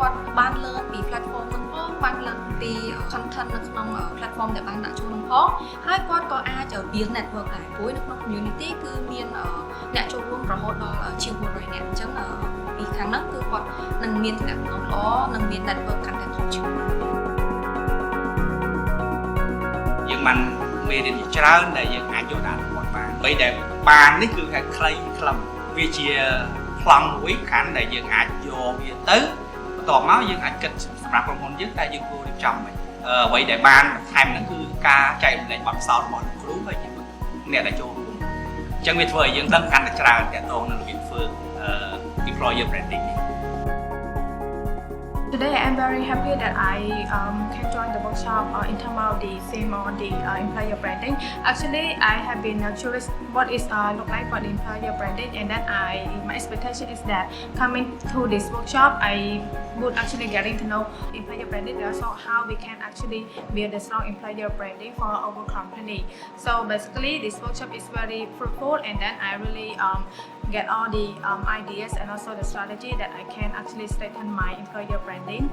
គាត់បានលើពី platform ហ្នឹងផងបានលើពី content នៅក្នុង platform ដែលបានដាក់ចូលនឹងផងហើយគាត់ក៏អាច build network ដែរព្រោះនៅក្នុង community គឺមានអ្នកចូលរួមរហូតដល់ជាង100នាក់អញ្ចឹងពីខាងហ្នឹងគឺគាត់នឹងមានទំនាក់ទំនងល្អនិងមាន network កាន់តែធំជាងយើងបានមេរៀនជាច្រើនដែលយើងអាចយកដាក់របស់បានបីដែលបាននេះគឺថាខ្លីខ្លឹមវាជាប្លង់មួយខាងដែលយើងអាចយកវាទៅបន្ទាប់មកយើងអាចគិតសម្រាប់ក្រុមហ៊ុនយើងតែយើងគួររៀបចំមិនអ្វីដែលបានបន្ថែមហ្នឹងគឺការចែករំលែកបទពិសោធន៍របស់គ្រូហើយអ្នកដែលចូលរួមអញ្ចឹងវាធ្វើឲ្យយើងដឹងកាន់តែច្រើនទាក់ទងនឹងរបៀបធ្វើ employer branding នេះ Today I'm very happy that I can join the workshop in terms of the theme on the employer branding. Actually, I have been curious what is look like for the employer branding, and then my expectation is that coming to this workshop, I would actually getting to know employer branding, and also how we can actually build a strong employer branding for our company. So basically, this workshop is very fruitful, and then I really get all the ideas and also the strategy that I can actually strengthen my employer branding.